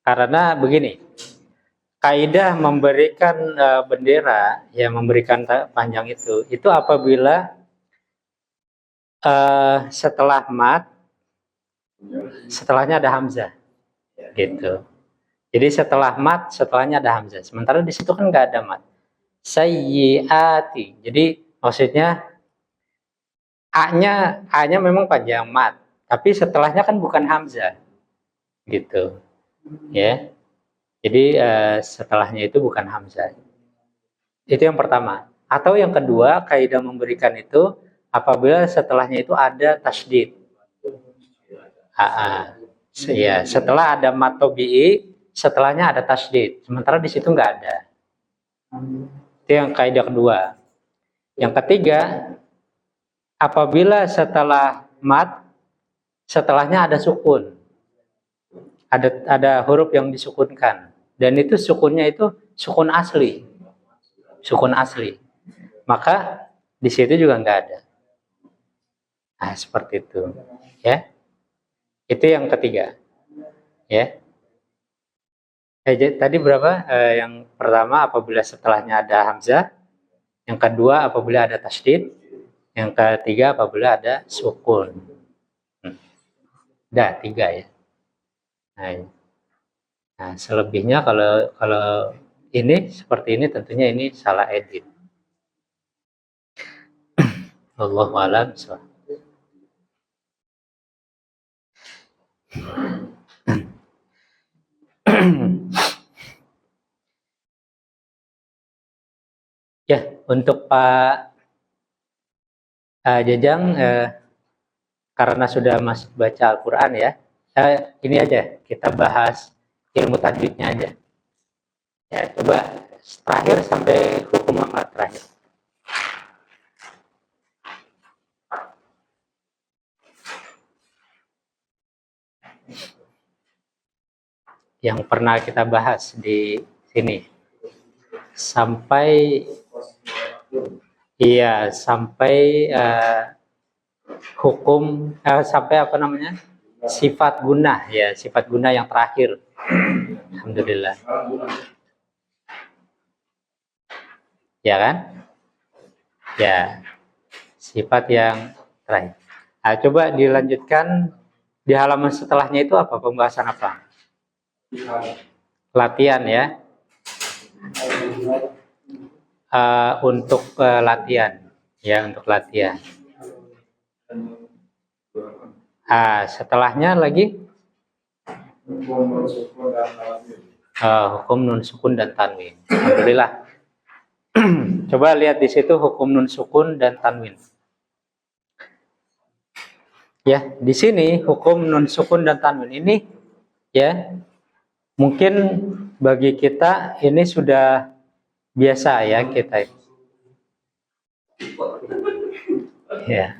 Karena begini, kaidah memberikan bendera, ya memberikan panjang itu apabila setelah mat, setelahnya ada hamzah, gitu. Jadi setelah mat, setelahnya ada hamzah. Sementara di situ kan nggak ada mat. Sayyiati. Jadi maksudnya A-nya memang panjang mat, tapi setelahnya kan bukan hamzah, gitu. Ya. Jadi setelahnya itu bukan hamzah. Itu yang pertama. Atau yang kedua, kaidah memberikan itu apabila setelahnya itu ada tasydid. Ya, setelah ada mat tabi'i, setelahnya ada tasydid. Sementara di situ nggak ada. Itu yang kaidah kedua. Yang ketiga, apabila setelah mat, setelahnya ada sukun. Ada huruf yang disukunkan. Dan itu sukunnya itu sukun asli. Sukun asli. Maka di situ juga nggak ada. Nah, seperti itu. Ya. Itu yang ketiga. Ya. Tadi berapa? Yang pertama apabila setelahnya ada hamzah. Yang kedua apabila ada tasydid. Yang ketiga apabila ada sukun. Dah, 3 ya. Nah, selebihnya kalau ini seperti ini tentunya ini salah edit. Wallahu a'lam bishawab. Ya, untuk Pak Jajang, karena sudah masih baca Al-Quran ya, ini aja kita bahas ilmu tajwidnya aja. Ya, coba terakhir sampai hukum amal terakhir. Yang pernah kita bahas di sini sampai hukum sampai apa namanya, sifat guna ya, sifat guna yang terakhir. Alhamdulillah. Ya kan? Ya, sifat yang terakhir. Nah, coba dilanjutkan di halaman setelahnya itu apa, pembahasan apa? Latihan ya. Untuk latihan ya, untuk latihan. Setelahnya lagi hukum nun sukun dan tanwin. Alhamdulillah. Coba lihat di situ hukum nun sukun dan tanwin. Ya, di sini hukum nun sukun dan tanwin ini ya, mungkin bagi kita ini sudah biasa ya kita. Ya.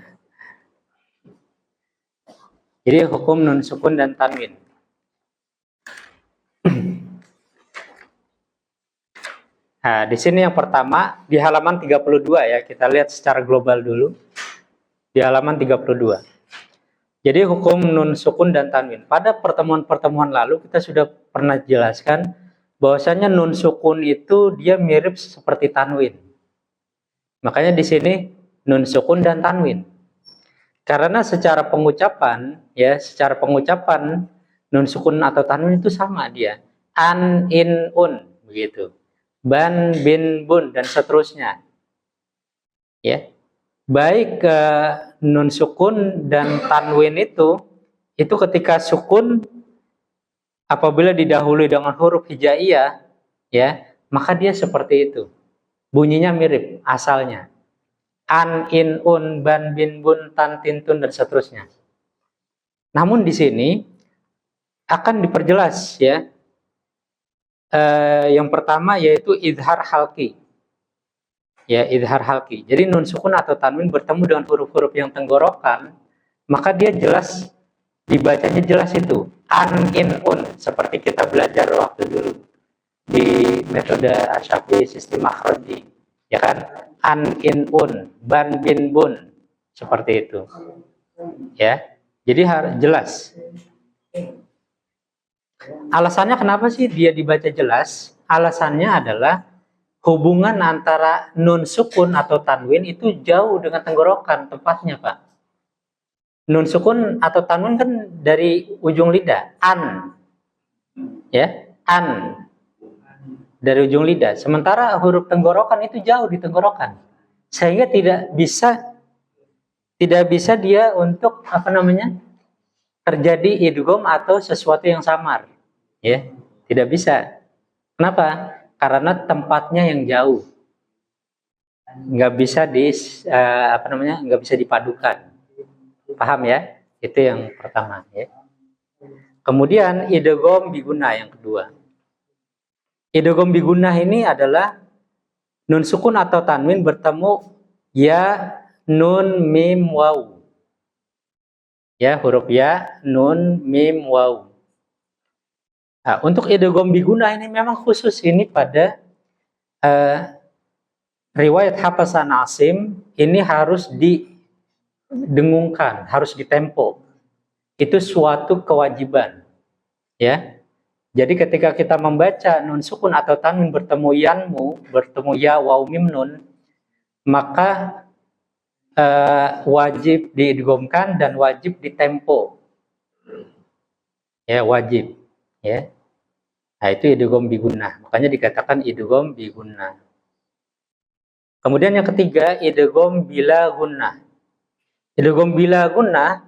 Jadi hukum nun sukun dan tanwin. Nah, di sini yang pertama di halaman 32 ya, kita lihat secara global dulu. Di halaman 32. Jadi hukum nun sukun dan tanwin. Pada pertemuan-pertemuan lalu kita sudah pernah jelaskan bahwasanya nun sukun itu dia mirip seperti tanwin. Makanya di sini nun sukun dan tanwin. Karena secara pengucapan ya, secara pengucapan nun sukun atau tanwin itu sama dia. An, in, un begitu. Ban, bin, bun dan seterusnya. Ya. Baik nun sukun dan tanwin itu ketika sukun apabila didahului dengan huruf hijaiyah ya, maka dia seperti itu. Bunyinya mirip asalnya. An, in, un, ban, bin, bun, tan, tin, tun dan seterusnya. Namun di sini akan diperjelas ya. Yang pertama yaitu idhar halqi. Ya, idhar halqi. Jadi nun sukun atau tanwin bertemu dengan huruf-huruf yang tenggorokan, maka dia jelas, dibacanya jelas itu. An, in, un. Seperti kita belajar waktu dulu di metode Asyafi sistem makhraji. Ya kan? An, in, un. Ban, bin, bun. Seperti itu. Ya. Jadi harus jelas. Alasannya kenapa sih dia dibaca jelas? Alasannya adalah hubungan antara nun sukun atau tanwin itu jauh dengan tenggorokan tempatnya, Pak. Nun sukun atau tanwin kan dari ujung lidah, an. Ya, an. Dari ujung lidah. Sementara huruf tenggorokan itu jauh di tenggorokan. Sehingga tidak bisa dia untuk apa namanya? Terjadi idgham atau sesuatu yang samar. Ya, tidak bisa. Kenapa? Karena tempatnya yang jauh, nggak bisa nggak bisa dipadukan. Paham ya? Itu yang pertama ya. Kemudian idgham biguna yang kedua. Idgham biguna ini adalah nun sukun atau tanwin bertemu ya, nun, mim, waw. Ya, huruf ya, nun, mim, waw. Nah, untuk idgham biguna ini memang khusus ini pada riwayat Hafs an Asim ini harus didengungkan, harus ditempo. Itu suatu kewajiban. Ya. Jadi ketika kita membaca nun sukun atau tanwin bertemu yanmu, bertemu ya, waw, mim, nun, maka wajib diidghamkan dan wajib ditempo. Ya, wajib. Ya. Nah, itu idgham bigunnah. Makanya dikatakan idgham bigunnah. Kemudian yang ketiga, idgham bila gunnah. Idgham bila gunnah,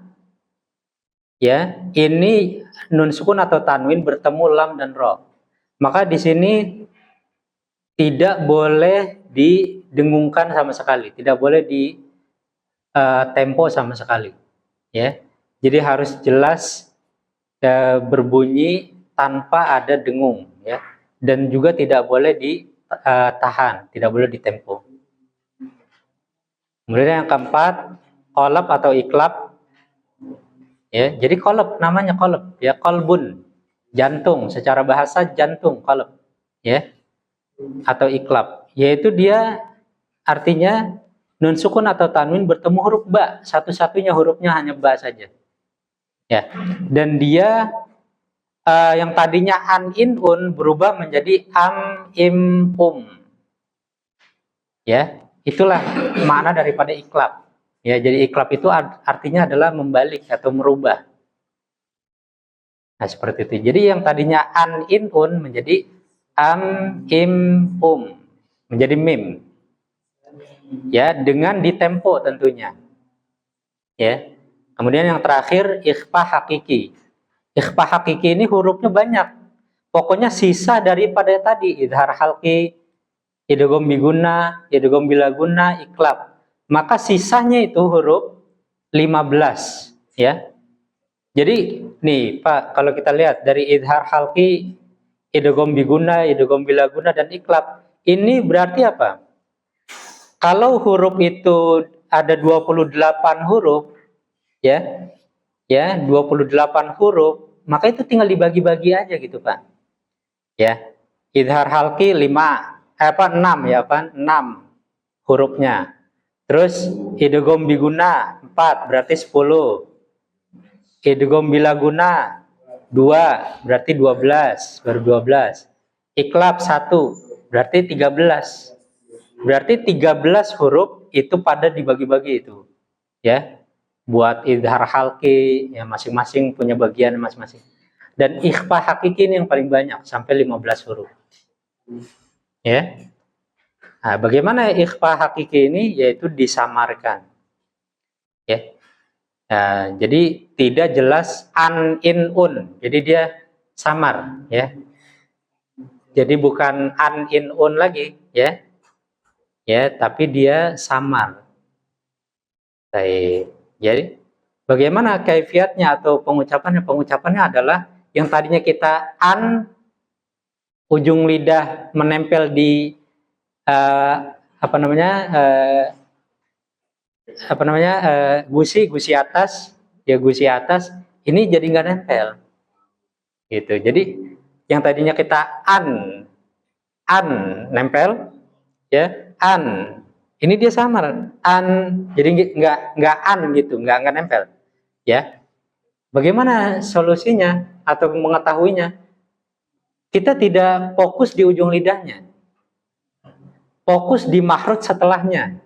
ya, ini nun sukun atau tanwin bertemu lam dan ro. Maka di sini tidak boleh didengungkan sama sekali, tidak boleh ditempo sama sekali. Ya, jadi harus jelas berbunyi tanpa ada dengung, ya, dan juga tidak boleh ditahan, tidak boleh ditempo. Kemudian yang keempat, qalb atau iklab. Ya, jadi qalb namanya qalb, ya, qalbun, jantung, secara bahasa jantung, qalb, ya, atau iklab, yaitu dia artinya nun sukun atau tanwin bertemu huruf ba, satu-satunya hurufnya hanya ba saja. Ya, dan dia yang tadinya an, in, un berubah menjadi am, im, ya, itulah makna daripada iklab. Ya, jadi iklab itu artinya adalah membalik atau merubah. Nah, seperti itu. Jadi yang tadinya an, in, un menjadi am, im, menjadi mim. Ya, dengan ditempo tentunya. Ya. Kemudian yang terakhir, ikhfa hakiki. Ikhfa hakiki ini hurufnya banyak. Pokoknya sisa daripada tadi, idhar halqi, idgham bigunnah, idgham bila gunnah, iklab. Maka sisanya itu huruf 15, ya. Jadi nih Pak, kalau kita lihat dari idhar halqi, idgham bigunnah, idgham bila gunnah dan iklab, ini berarti apa? Kalau huruf itu ada 28 huruf, ya. Ya, 28 huruf, maka itu tinggal dibagi-bagi aja gitu, Pak. Ya. Idhar halqi 6 ya, Pak, 6 hurufnya. Terus idgham bigunnah 4 berarti 10. Idgham bila gunnah 2 berarti 12, baru 12. Iklab 1 berarti 13. Berarti 13 huruf itu pada dibagi-bagi itu. Ya. Buat idhar halqi, ya, masing-masing punya bagian masing-masing. Dan ikhfa hakiki ini yang paling banyak, sampai 15 huruf. Ya. Nah, bagaimana ikhfa hakiki ini? Yaitu disamarkan. Ya. Nah, jadi tidak jelas an, in, un. Jadi dia samar, ya. Jadi bukan an, in, un lagi, ya. Ya, tapi dia samar. Baik. Jadi bagaimana kaifiatnya atau pengucapannya? Pengucapannya adalah yang tadinya kita an, ujung lidah menempel di gusi atas, ya, gusi atas, ini jadi nggak nempel, gitu. Jadi yang tadinya kita an nempel, ya, an. Ini dia samar, an, jadi nggak an gitu, nggak nempel, ya. Bagaimana solusinya atau mengetahuinya? Kita tidak fokus di ujung lidahnya, fokus di makhraj setelahnya,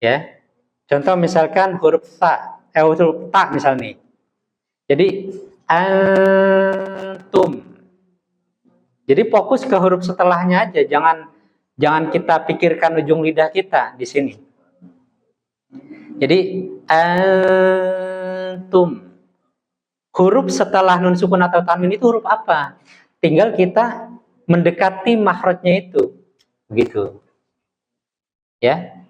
ya. Contoh misalkan huruf ta misalnya. Jadi antum. Jadi fokus ke huruf setelahnya aja, jangan kita pikirkan ujung lidah kita di sini. Jadi antum. Huruf setelah nun sukun atau tanwin itu huruf apa? Tinggal kita mendekati makhrajnya itu. Begitu. Ya.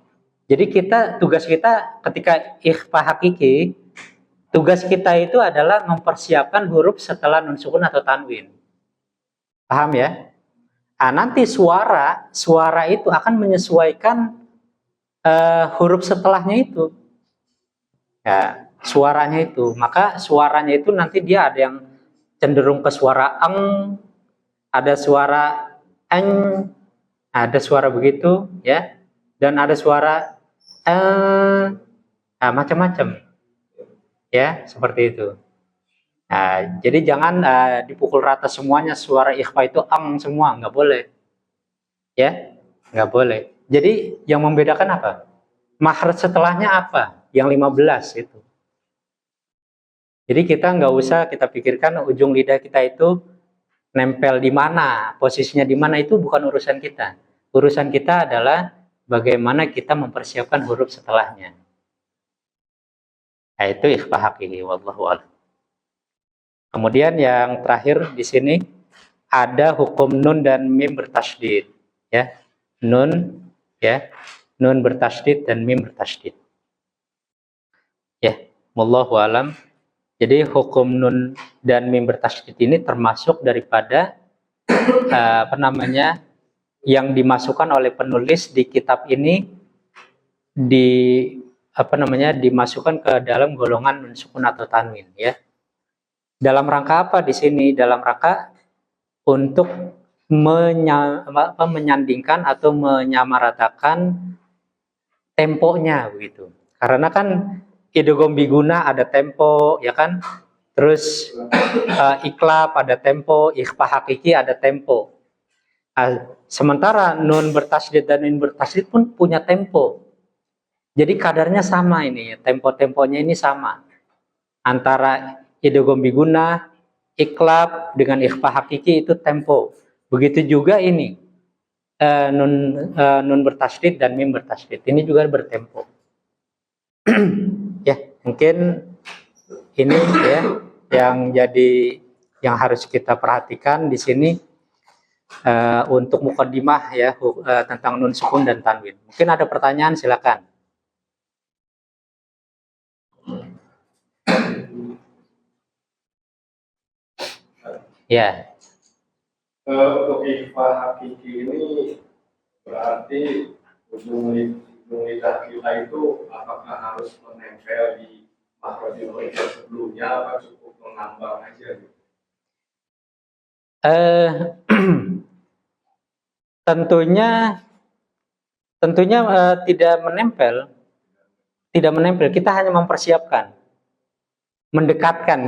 Jadi tugas kita ketika ikhfa hakiki, tugas kita itu adalah mempersiapkan huruf setelah nun sukun atau tanwin. Paham ya? Nah, nanti suara itu akan menyesuaikan huruf setelahnya itu. Ya, suaranya itu. Maka suaranya itu nanti dia ada yang cenderung ke suara eng, ada suara eng, ada suara begitu ya, dan ada suara macam-macam ya, seperti itu. Nah, jadi jangan dipukul rata semuanya suara ikhfa itu ang semua, nggak boleh ya, nggak boleh. Jadi yang membedakan apa? Makhraj setelahnya apa? Yang 15 itu. Jadi kita nggak usah kita pikirkan ujung lidah kita itu nempel di mana, posisinya di mana, itu bukan urusan kita. Urusan kita adalah bagaimana kita mempersiapkan huruf setelahnya. Nah, itu ikhfa hakiki, wallahu a'lam. Kemudian yang terakhir di sini ada hukum nun dan mim bertasydid, ya. Nun ya, nun bertasydid dan mim bertasydid. Ya, wallahu a'lam. Jadi hukum nun dan mim bertasydid ini termasuk daripada yang dimasukkan oleh penulis di kitab ini dimasukkan ke dalam golongan nun sukun atau tanwin ya. Dalam rangka apa di sini? Dalam rangka untuk menyandingkan atau menyamaratakan temponya begitu. Karena kan idgham biguna ada tempo, ya kan? Terus iklab ada tempo, ikhfa hakiki ada tempo. Sementara nun bertasydid dan mim bertasydid pun punya tempo. Jadi kadarnya sama ini, tempo-temponya ini sama. Antara idgham biguna, iklab dengan ikhfa hakiki itu tempo. Begitu juga ini nun bertasydid dan mim bertasydid ini juga bertempo. Ya, mungkin ini ya yang harus kita perhatikan di sini untuk mukaddimah ya tentang nun sukun dan tanwin. Mungkin ada pertanyaan, silakan. Ya. Untuk ikhfa hakiki ini berarti ujung lidah kita itu apakah harus menempel di makhrajul lidah sebelumnya atau cukup mengambang aja gitu? Tentunya tidak menempel. Kita hanya mempersiapkan, mendekatkan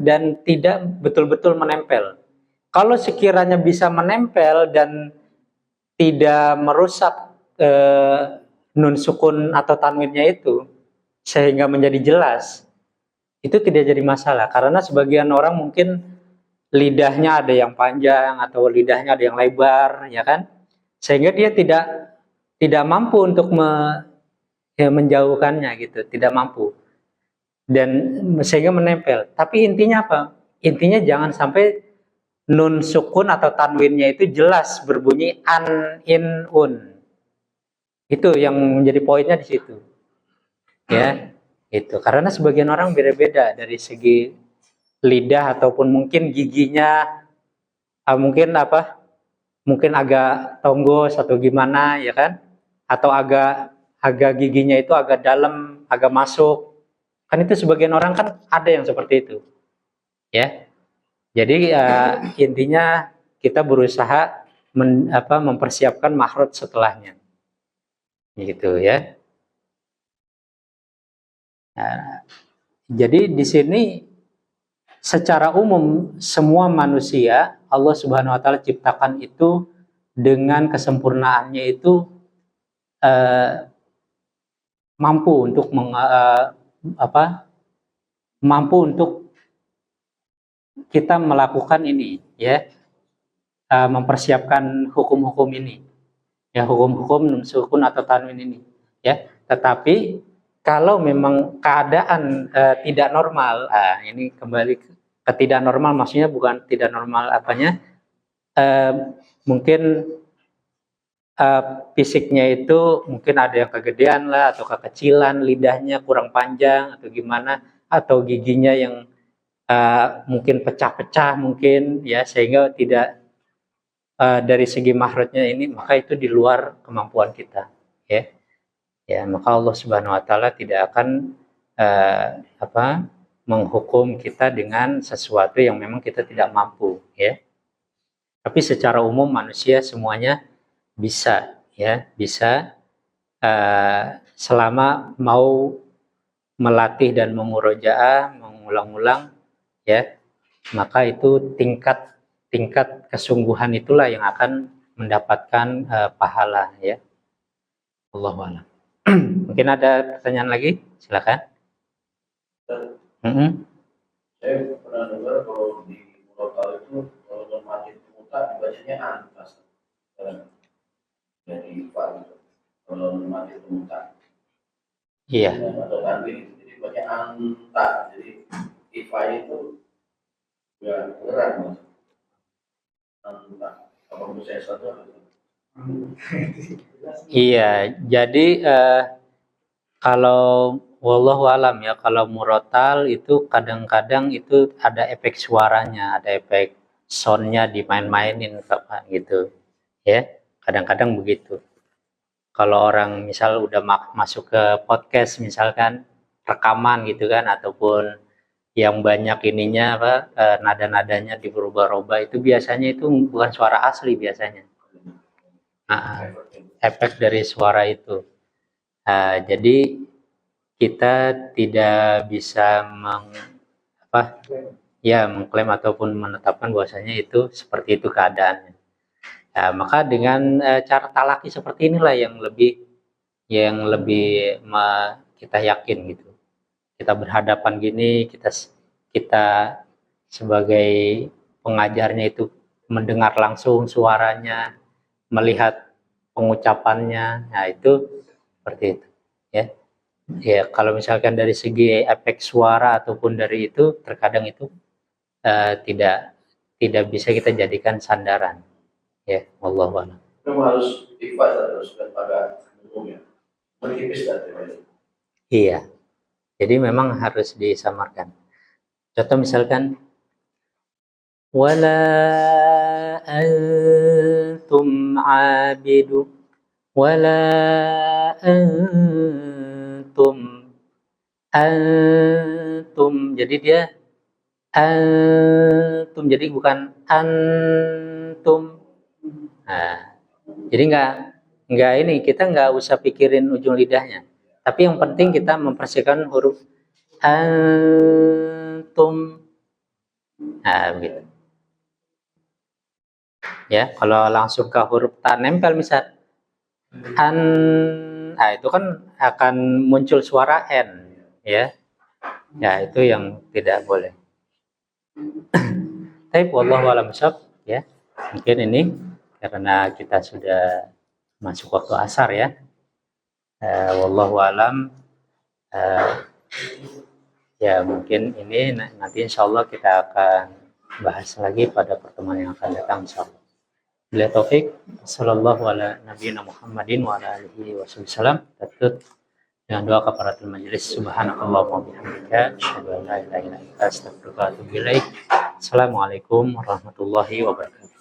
dan tidak betul-betul menempel. Kalau sekiranya bisa menempel dan tidak merusak nun sukun atau tanwinnya itu sehingga menjadi jelas, itu tidak jadi masalah. Karena sebagian orang mungkin lidahnya ada yang panjang atau lidahnya ada yang lebar, ya kan? Sehingga dia tidak mampu untuk menjauhkannya gitu, tidak mampu. Dan sehingga menempel. Tapi intinya apa? Intinya jangan sampai nun sukun atau tanwinnya itu jelas berbunyi an, in, un. Itu yang menjadi poinnya di situ. Ya, itu. Karena sebagian orang beda-beda dari segi lidah ataupun mungkin giginya mungkin agak tonggos atau gimana, ya kan? Atau agak giginya itu agak dalam, agak masuk. Kan itu sebagian orang kan ada yang seperti itu. Ya. Jadi intinya kita berusaha mempersiapkan makhraj setelahnya. Gitu ya. Nah, jadi di sini secara umum semua manusia Allah Subhanahu wa taala ciptakan itu dengan kesempurnaannya itu mampu untuk kita melakukan ini ya, mempersiapkan hukum-hukum ini ya, hukum-hukum nun sukun atau tanwin ini ya. Tetapi kalau memang keadaan tidak normal, ini kembali ke tidak normal, maksudnya bukan tidak normal apanya, mungkin fisiknya itu mungkin ada yang kegedean lah atau kekecilan, lidahnya kurang panjang atau gimana, atau giginya yang mungkin pecah-pecah mungkin ya, sehingga tidak dari segi makhrajnya ini, maka itu di luar kemampuan kita ya. Ya, maka Allah Subhanahu wa taala tidak akan menghukum kita dengan sesuatu yang memang kita tidak mampu, ya. Tapi secara umum manusia semuanya bisa, ya, bisa selama mau melatih dan memurojaah, mengulang-ulang, ya, maka itu tingkat kesungguhan itulah yang akan mendapatkan pahala, ya. Allahu a'lam. Mungkin ada pertanyaan lagi, silakan. Saya pernah dengar kalau di murotal itu kalau normatif muta dibacanya antas. Jadi Pak gitu. Kalau normatif muta. Iya. Atau tanwin itu jadi baca anta. Jadi ifa itu ya berat mas. Anta. Apa saya satu? Iya, jadi kalau wallahu alam ya, kalau murotal itu kadang-kadang itu ada efek suaranya, ada efek soundnya dimain-mainin gitu, ya. Kadang-kadang begitu. Kalau orang misal udah masuk ke podcast misalkan rekaman gitu kan, ataupun yang banyak ininya nada-nadanya diubah-ubah, itu biasanya itu bukan suara asli biasanya. Efek dari suara itu. Jadi kita tidak bisa mengklaim ataupun menetapkan bahwasanya itu seperti itu keadaannya. Maka dengan cara talaki seperti inilah yang lebih kita yakin gitu. Kita berhadapan gini, kita sebagai pengajarnya itu mendengar langsung suaranya, melihat pengucapannya, nah itu seperti itu, ya. Ya, kalau misalkan dari segi efek suara ataupun dari itu, terkadang itu tidak bisa kita jadikan sandaran, ya. Wallahu a'lam. Memang harus ikhlas terus pada umumnya. Menipis dari. Iya. Jadi memang harus disamarkan. Contoh misalkan wala antum abidu wala antum, jadi dia antum, jadi bukan antum. Jadi nggak ini, kita nggak usah pikirin ujung lidahnya, tapi yang penting kita memperhatikan huruf antum. Begitu. Ya, kalau langsung ke huruf ta nempel misal itu kan akan muncul suara n, ya. Ya, itu yang tidak boleh. Tapi wallahu a'lam bishawab, ya. Mungkin ini karena kita sudah masuk waktu asar, ya. Wallahu a'lam. Ya, mungkin ini nanti insyaallah kita akan bahas lagi pada pertemuan yang akan datang insyaallah. Bila taufik, sallallahu ala nabiyina Muhammadin wa ala alihi wasallam. Tutup dengan doa kafaratul majelis. Subhanakallahumma wa bihamdika, asyhadu an la ilaha illa anta, astaghfiruka wa atubu ilaik. Assalamualaikum warahmatullahi wabarakatuh.